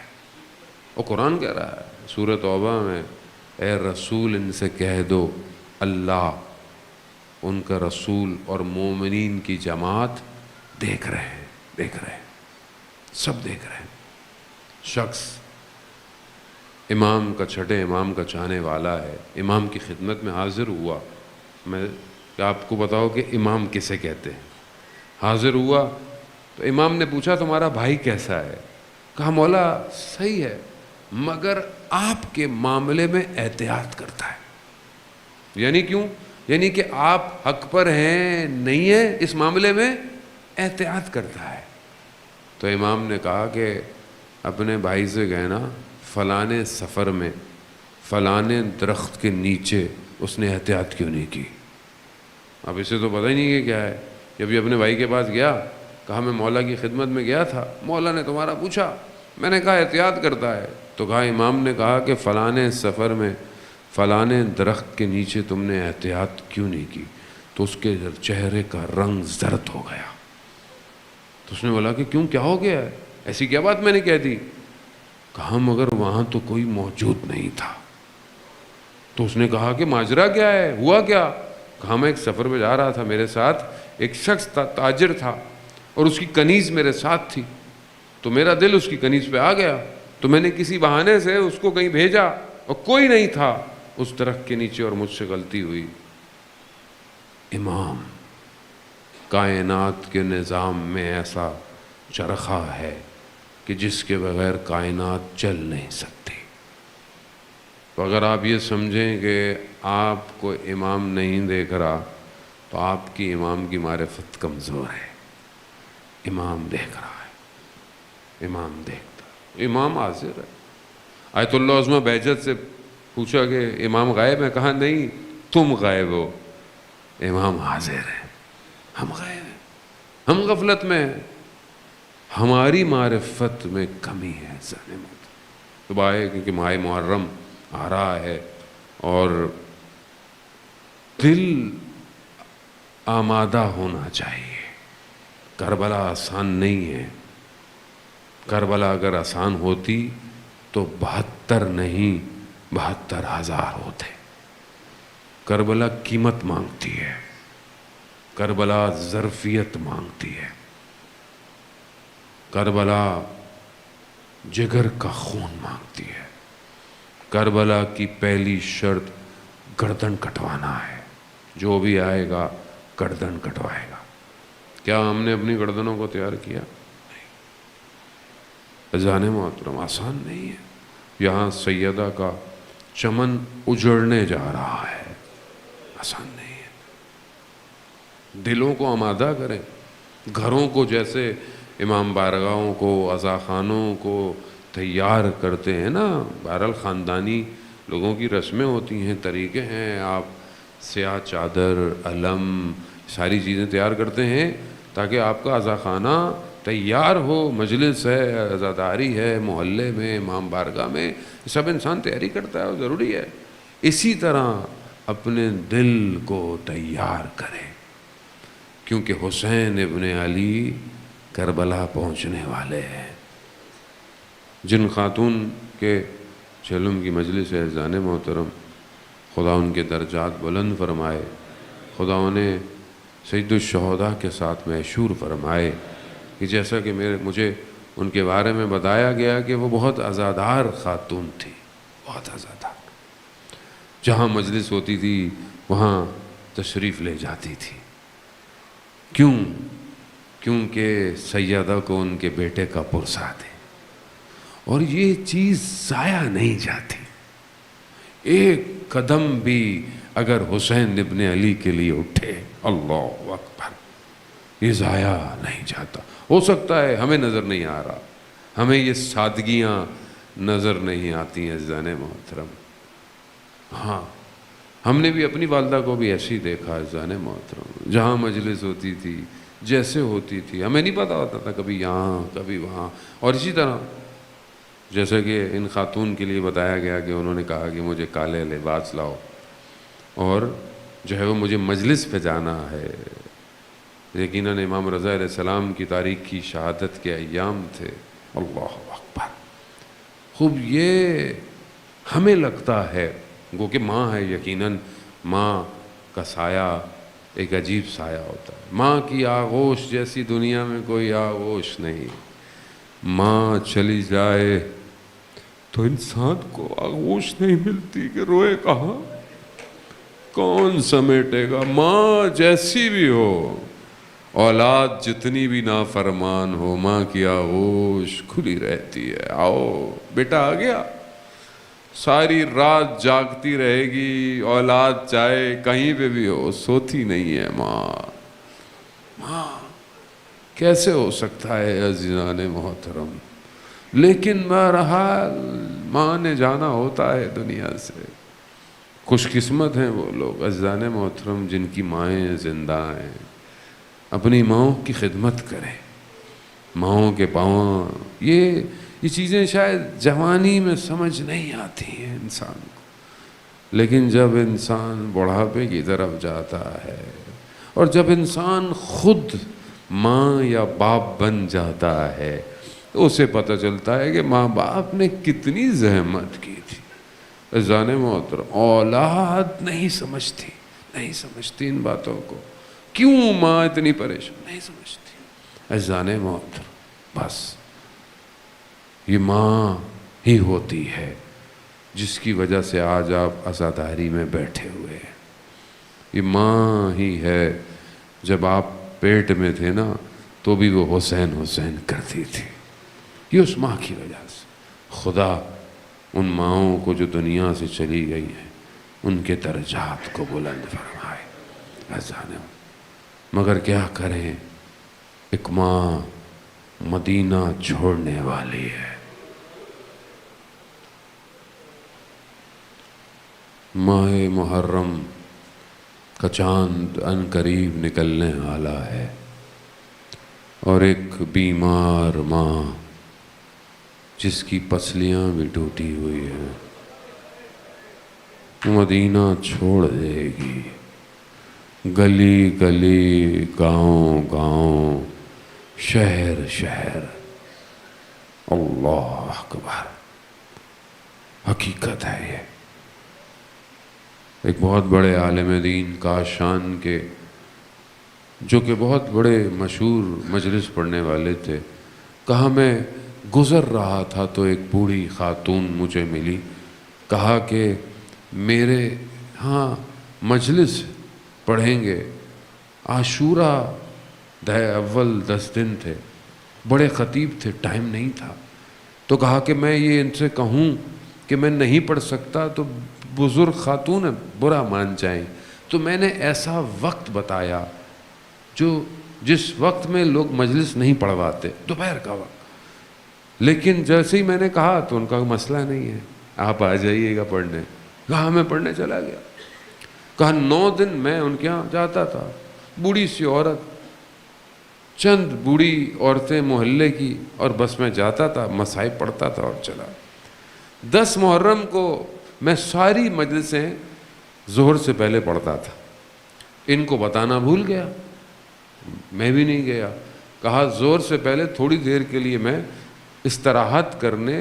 Speaker 1: اور قرآن کہہ رہا ہے سورہ توبہ میں، اے رسول ان سے کہہ دو اللہ، ان کا رسول اور مومنین کی جماعت دیکھ رہے ہیں، دیکھ رہے ہیں، سب دیکھ رہے ہیں. شخص امام کا، چھٹے امام کا چاہنے والا ہے، امام کی خدمت میں حاضر ہوا. میں آپ کو بتاؤ کہ امام کسے کہتے ہیں. حاضر ہوا تو امام نے پوچھا تمہارا بھائی کیسا ہے؟ کہا مولا صحیح ہے، مگر آپ کے معاملے میں احتیاط کرتا ہے. یعنی کیوں؟ یعنی کہ آپ حق پر ہیں نہیں ہیں، اس معاملے میں احتیاط کرتا ہے. تو امام نے کہا کہ اپنے بھائی سے کہنا فلانے سفر میں فلانے درخت کے نیچے اس نے احتیاط کیوں نہیں کی. اب اسے تو پتہ ہی نہیں کہ کیا ہے. جب یہ اپنے بھائی کے پاس گیا، کہا میں مولا کی خدمت میں گیا تھا، مولا نے تمہارا پوچھا، میں نے کہا احتیاط کرتا ہے. تو کہا امام نے کہا کہ فلانے سفر میں فلانے درخت کے نیچے تم نے احتیاط کیوں نہیں کی. تو اس کے چہرے کا رنگ زرد ہو گیا. تو اس نے بولا کہ کیوں، کیا ہو گیا ہے؟ ایسی کیا بات میں نے کہہ دی؟ کہا مگر وہاں تو کوئی موجود نہیں تھا۔ تو اس نے کہا کہ ماجرا کیا ہے، ہوا کیا؟ کہا میں ایک سفر پہ جا رہا تھا، میرے ساتھ ایک شخص تھا، تاجر تھا، اور اس کی کنیز میرے ساتھ تھی، تو میرا دل اس کی کنیز پہ آ گیا، تو میں نے کسی بہانے سے اس کو کہیں بھیجا، اور کوئی نہیں تھا اس درخت کے نیچے، اور مجھ سے غلطی ہوئی۔ امام، کائنات کے نظام میں ایسا چرخہ ہے کہ جس کے بغیر کائنات چل نہیں سکتی۔ تو اگر آپ یہ سمجھیں کہ آپ کو امام نہیں دیکھ رہا تو آپ کی امام کی معرفت کمزور ہے۔ امام دیکھ رہا ہے، امام دیکھتا ہے، امام حاضر ہے۔ آیت اللہ عظمہ بہجت سے پوچھا کہ امام غائب ہے؟ کہا نہیں، تم غائب ہو، امام حاضر ہے، ہم غائب ہیں، ہم غفلت میں ہیں، ہماری معرفت میں کمی ہے۔ تو آئے کیونکہ ماہ محرم آ رہا ہے اور دل آمادہ ہونا چاہیے۔ کربلا آسان نہیں ہے، کربلا اگر آسان ہوتی تو 72 نہیں 72,000 ہوتے۔ کربلا قیمت مانگتی ہے، کربلا ظرفیت مانگتی ہے، کربلا جگر کا خون مانگتی ہے۔ کربلا کی پہلی شرط گردن کٹوانا ہے، جو بھی آئے گا گردن کٹوائے گا۔ کیا ہم نے اپنی گردنوں کو تیار کیا؟ نہیں۔ اذان محترم آسان نہیں ہے۔ یہاں سیدہ کا چمن اجڑنے جا رہا ہے، آسان نہیں ہے۔ دلوں کو آمادہ کریں، گھروں کو جیسے امام بارگاہوں کو، عزاخانوں کو تیار کرتے ہیں نا، بہرحال خاندانی لوگوں کی رسمیں ہوتی ہیں، طریقے ہیں، آپ سیاہ چادر، علم، ساری چیزیں تیار کرتے ہیں تاکہ آپ کا عزاخانہ تیار ہو، مجلس ہے، عزاداری ہے، محلے میں، امام بارگاہ میں، سب انسان تیاری کرتا ہے اور ضروری ہے۔ اسی طرح اپنے دل کو تیار کریں، کیونکہ حسین ابن علی کربلا پہنچنے والے ہیں۔ جن خاتون کے چلم کی مجلس ہے، اذان محترم، خدا ان کے درجات بلند فرمائے، خدا انہیں سید الشہداء کے ساتھ معشور فرمائے، کہ جیسا کہ مجھے ان کے بارے میں بتایا گیا کہ وہ بہت عزادار خاتون تھی، بہت عزادار۔ جہاں مجلس ہوتی تھی وہاں تشریف لے جاتی تھی۔ کیونکہ سیدہ کو ان کے بیٹے کا پرسا تھے، اور یہ چیز ضائع نہیں جاتی۔ ایک قدم بھی اگر حسین ابن علی کے لیے اٹھے، اللہ اکبر، یہ ضائع نہیں جاتا۔ ہو سکتا ہے ہمیں نظر نہیں آ رہا، ہمیں یہ سادگیاں نظر نہیں آتی ہیں اذان محترم۔ ہاں، ہم نے بھی اپنی والدہ کو بھی ایسے ہی دیکھا اذان محترم، جہاں مجلس ہوتی تھی، جیسے ہوتی تھی، ہمیں نہیں پتا ہوتا تھا، کبھی یہاں کبھی وہاں۔ اور اسی طرح جیسا کہ ان خاتون کے لیے بتایا گیا کہ انہوں نے کہا کہ مجھے کالے لباس لاؤ، اور جو ہے وہ مجھے مجلس پہ جانا ہے۔ یقیناً امام رضا علیہ السلام کی تاریخ کی شہادت کے ایام تھے، اللہ اکبر۔ خوب یہ ہمیں لگتا ہے، گو کہ ماں ہے، یقیناً ماں کا سایہ ایک عجیب سایہ ہوتا ہے۔ ماں کی آغوش جیسی دنیا میں کوئی آغوش نہیں۔ ماں چلی جائے تو انسان کو آغوش نہیں ملتی کہ روئے کہاں، کون سمیٹے گا۔ ماں جیسی بھی ہو، اولاد جتنی بھی نافرمان ہو، ماں کی آغوش کھلی رہتی ہے۔ آؤ بیٹا آ گیا، ساری رات جاگتی رہے گی، اولاد چاہے کہیں پہ بھی ہو، سوتی نہیں ہے ماں۔ ماں کیسے ہو سکتا ہے عزیزان محترم؟ لیکن بہرحال ماں نے جانا ہوتا ہے دنیا سے۔ خوش قسمت ہیں وہ لوگ عزیزان محترم جن کی مائیں زندہ ہیں۔ اپنی ماؤں کی خدمت کریں، ماؤں کے پاؤں۔ یہ چیزیں شاید جوانی میں سمجھ نہیں آتی ہیں انسان کو، لیکن جب انسان بڑھاپے کی طرف جاتا ہے، اور جب انسان خود ماں یا باپ بن جاتا ہے، تو اسے پتہ چلتا ہے کہ ماں باپ نے کتنی زحمت کی تھی۔ عزیزان محترم، اولاد نہیں سمجھتی ان باتوں کو، کیوں ماں اتنی پریشان، نہیں سمجھتی۔ عزیزان محترم، بس یہ ماں ہی ہوتی ہے جس کی وجہ سے آج آپ عزاداری میں بیٹھے ہوئے ہیں۔ یہ ماں ہی ہے، جب آپ پیٹ میں تھے نا تو بھی وہ حسین کرتی تھی، یہ اس ماں کی وجہ سے۔ خدا ان ماؤں کو جو دنیا سے چلی گئی ہیں ان کے درجات کو بلند فرمائے۔ عزیزان، مگر کیا کریں، ایک ماں مدینہ چھوڑنے والی ہے۔ ماہ محرم کا چاند ان قریب نکلنے والا ہے، اور ایک بیمار ماں جس کی پسلیاں بھی ٹوٹی ہوئی ہیں مدینہ چھوڑ دے گی۔ گلی گلی، گاؤں گاؤں، شہر شہر، اللہ اکبر، حقیقت ہے یہ۔ ایک بہت بڑے عالم دین کاشان کے، جو کہ بہت بڑے مشہور مجلس پڑھنے والے تھے، کہا میں گزر رہا تھا تو ایک بوڑھی خاتون مجھے ملی، کہا کہ میرے ہاں مجلس پڑھیں گے، عاشورہ اول 10 دن تھے، بڑے خطیب تھے، ٹائم نہیں تھا، تو کہا کہ میں یہ ان سے کہوں کہ میں نہیں پڑھ سکتا تو بزرگ خاتون ہے، برا مان جائیں۔ تو میں نے ایسا وقت بتایا جس وقت میں لوگ مجلس نہیں پڑھواتے، دوپہر کا وقت، لیکن جیسے ہی میں نے کہا تو ان کا مسئلہ نہیں ہے، آپ آ جائیے گا پڑھنے۔ کہا میں پڑھنے چلا گیا۔ کہا 9 دن میں ان کے ہاں جاتا تھا، بوڑھی سی عورت، چند بوڑھی عورتیں محلے کی، اور بس میں جاتا تھا، مصائب پڑھتا تھا اور چلا۔ 10 محرم کو میں ساری مجلسیں ظہر سے پہلے پڑھتا تھا، ان کو بتانا بھول گیا، میں بھی نہیں گیا۔ کہا ظہر سے پہلے تھوڑی دیر کے لیے میں استراحت کرنے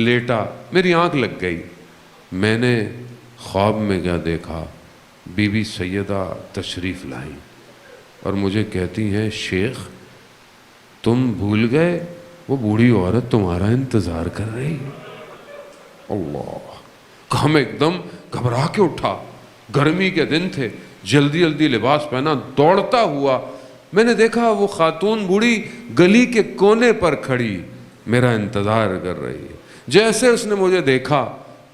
Speaker 1: لیٹا، میری آنکھ لگ گئی، میں نے خواب میں کیا دیکھا، بی بی سیدہ تشریف لائیں اور مجھے کہتی ہیں شیخ تم بھول گئے وہ بوڑھی عورت تمہارا انتظار کر رہی ہے۔ اللہ! کہا میں ایک دم گھبرا کے اٹھا، گرمی کے دن تھے، جلدی جلدی لباس پہنا، دوڑتا ہوا میں نے دیکھا وہ خاتون بوڑھی گلی کے کونے پر کھڑی میرا انتظار کر رہی ہے۔ جیسے اس نے مجھے دیکھا،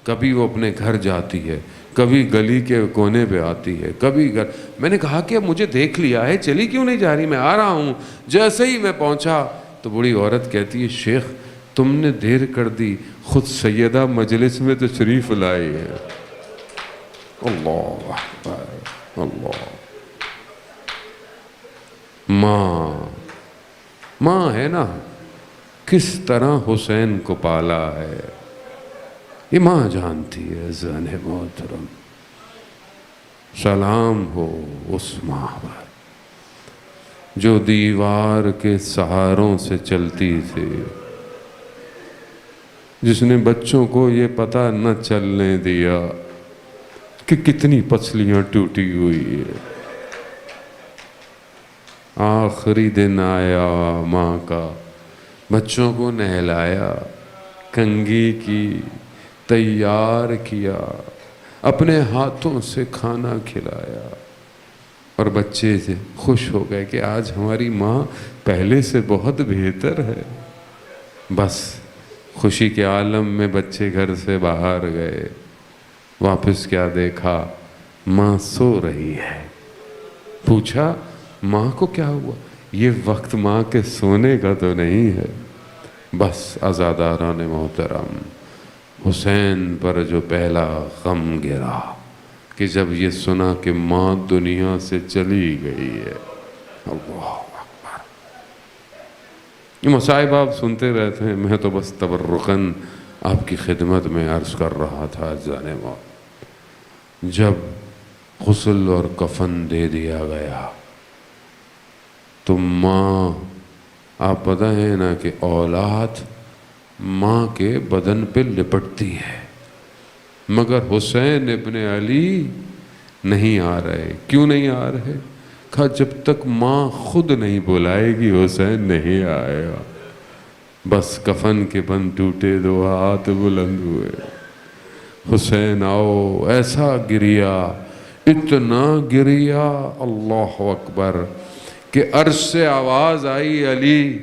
Speaker 1: کبھی وہ اپنے گھر جاتی ہے، کبھی گلی کے کونے پہ آتی ہے، کبھی گھر۔ میں نے کہا کہ مجھے دیکھ لیا ہے، چلی کیوں نہیں جا رہی، میں آ رہا ہوں۔ جیسے ہی میں پہنچا تو بوڑھی عورت کہتی ہے شیخ تم نے دیر کر دی، خود سیدہ مجلس میں تشریف لائی ہے۔ اللہ اکبر، اللہ! ماں ہے نا، کس طرح حسین کو پالا ہے یہ ماں جانتی ہے۔ عزیزان محترم، سلام ہو اس ماں پر جو دیوار کے سہاروں سے چلتی تھی، جس نے بچوں کو یہ پتہ نہ چلنے دیا کہ کتنی پسلیاں ٹوٹی ہوئی ہے۔ آخری دن آیا ماں کا، بچوں کو نہلایا، کنگھی کی، تیار کیا، اپنے ہاتھوں سے کھانا کھلایا، اور بچے سے خوش ہو گئے کہ آج ہماری ماں پہلے سے بہت بہتر ہے۔ بس خوشی کے عالم میں بچے گھر سے باہر گئے، واپس کیا دیکھا، ماں سو رہی ہے۔ پوچھا ماں کو کیا ہوا؟ یہ وقت ماں کے سونے کا تو نہیں ہے۔ بس عزاداران محترم، حسین پر جو پہلا غم گرا کہ جب یہ سنا کہ ماں دنیا سے چلی گئی ہے، اللہ اکبر! یہ مصائب آپ سنتے رہتے ہیں، میں تو بس تبرکاً آپ کی خدمت میں عرض کر رہا تھا۔ جانے موت جب غسل اور کفن دے دیا گیا تو ماں آپ پتہ ہے نا کہ اولاد ماں کے بدن پہ لپٹتی ہے، مگر حسین ابن علی نہیں آ رہے۔ کیوں نہیں آ رہے؟ کہا جب تک ماں خود نہیں بلائے گی حسین نہیں آئے گا۔ بس کفن کے بند ٹوٹے، دو ہاتھ بلند ہوئے، حسین آؤ۔ ایسا گریا، اتنا گریا، اللہ اکبر، کہ عرش سے آواز آئی علی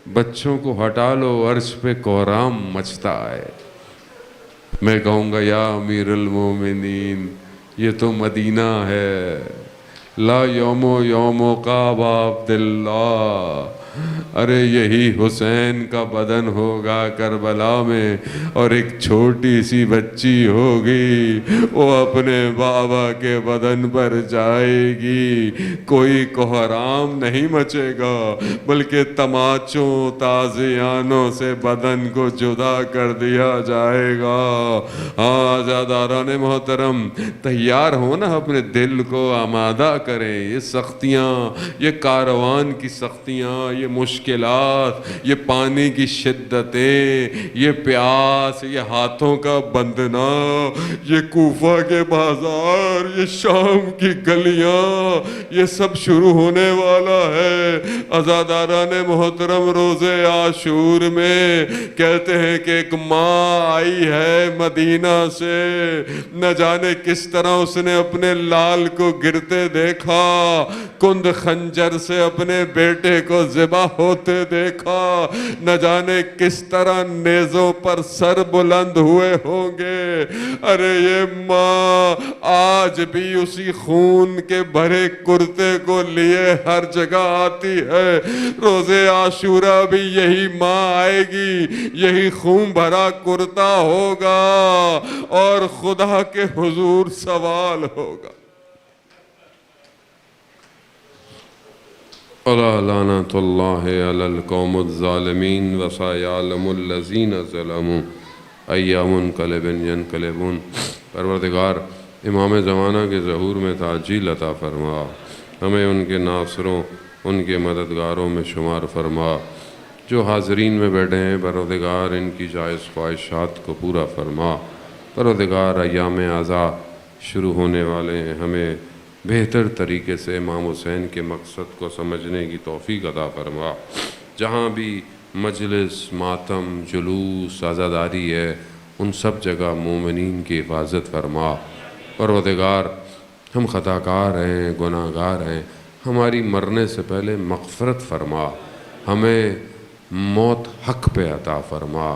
Speaker 1: بچوں کو ہٹا لو، عرش پہ کوہرام مچتا ہے۔ میں کہوں گا یا امیر المومنین، یہ تو مدینہ ہے، لا یوم کا عبداللہ۔ ارے یہی حسین کا بدن ہوگا کربلا میں، اور ایک چھوٹی سی بچی ہوگی، وہ اپنے بابا کے بدن پر جائے گی۔ کوئی کوہرام نہیں مچے گا، بلکہ تماچوں تازیانوں سے بدن کو جدا کر دیا جائے گا۔ ہاں عزاداران محترم، تیار ہو نا، اپنے دل کو آمادہ کریں۔ یہ سختیاں، یہ کاروان کی سختیاں، یہ مشکلات، یہ پانی کی شدتیں، یہ پیاس، یہ ہاتھوں کا بندنا، یہ کوفہ کے بازار، یہ شام کی گلیاں، یہ سب شروع ہونے والا ہے۔ عزاداران محترم، روزے عاشور میں کہتے ہیں کہ ایک ماں آئی ہے مدینہ سے، نہ جانے کس طرح اس نے اپنے لال کو گرتے دیکھا، کند خنجر سے اپنے بیٹے کو ذبح ہوتے دیکھا، نہ جانے کس طرح نیزوں پر سر بلند ہوئے ہوں گے۔ ارے یہ ماں آج بھی اسی خون کے بھرے کرتے کو لیے ہر جگہ آتی ہے۔ روزے عاشورہ بھی یہی ماں آئے گی، یہی خون بھرا کرتا ہوگا، اور خدا کے حضور سوال ہوگا۔ الا لعنت اللہ علی القوم الظالمین وسیعلم الذین ظلموا ای منقلب ینقلبون۔ پروردگار امام زمانہ کے ظہور میں تعجیل عطا فرما، ہمیں ان کے ناصروں، ان کے مددگاروں میں شمار فرما۔ جو حاضرین میں بیٹھے ہیں پروردگار ان کی جائز خواہشات کو پورا فرما۔ پروردگار ایام عزا شروع ہونے والے ہیں، ہمیں بہتر طریقے سے امام حسین کے مقصد کو سمجھنے کی توفیق عطا فرما۔ جہاں بھی مجلس، ماتم، جلوس، عزاداری ہے، ان سب جگہ مومنین کی حفاظت فرما۔ پروردگار ہم خطاکار ہیں، گناہ گار ہیں، ہماری مرنے سے پہلے مغفرت فرما، ہمیں موت حق پہ عطا فرما،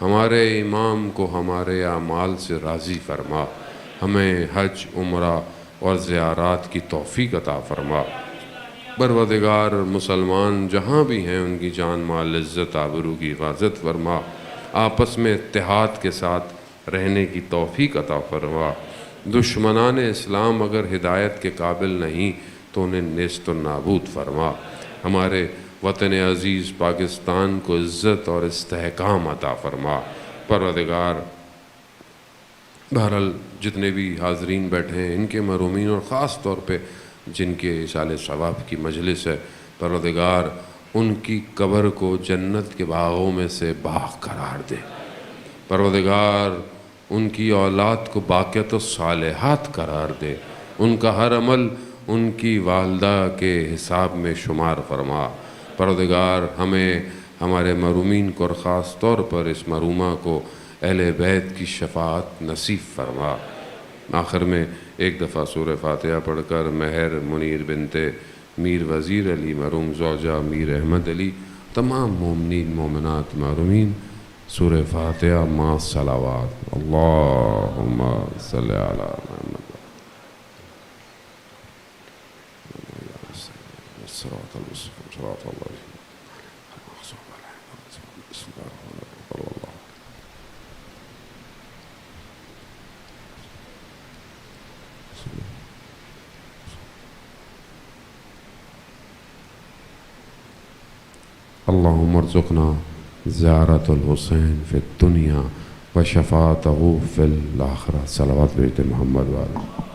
Speaker 1: ہمارے امام کو ہمارے اعمال سے راضی فرما، ہمیں حج، عمرہ اور زیارات کی توفیق عطا فرما۔ پروردگار مسلمان جہاں بھی ہیں ان کی جان مال عزت آبرو کی حفاظت فرما، آپس میں اتحاد کے ساتھ رہنے کی توفیق عطا فرما۔ دشمنان اسلام اگر ہدایت کے قابل نہیں تو انہیں نیست و نابود فرما۔ ہمارے وطن عزیز پاکستان کو عزت اور استحکام عطا فرما۔ پروردگار بہرحال جتنے بھی حاضرین بیٹھے ہیں ان کے محرومین، اور خاص طور پہ جن کے اصال ثواب کی مجلس ہے، پروردگار ان کی قبر کو جنت کے باغوں میں سے باغ قرار دے۔ پروردگار ان کی اولاد کو باقیت و صالحات قرار دے، ان کا ہر عمل ان کی والدہ کے حساب میں شمار فرما۔ پروردگار ہمیں، ہمارے محرومین کو، اور خاص طور پر اس محرومہ کو اہل بیت کی شفاعت نصیب فرما۔ آخر میں ایک دفعہ سورہ فاتحہ پڑھ کر مہر منیر بنت میر وزیر علی مرحوم زوجہ میر احمد علی، تمام مومنین مومنات محرومین، سورہ فاتحہ مع صلوات۔ اللہم صلی علی محمد صراط المستقیم صراط اللہ اللہم ارزقنا زیارت الحسین فی الدنیا و شفاعتہ فی الآخرہ۔ صلوات بیت محمد والے۔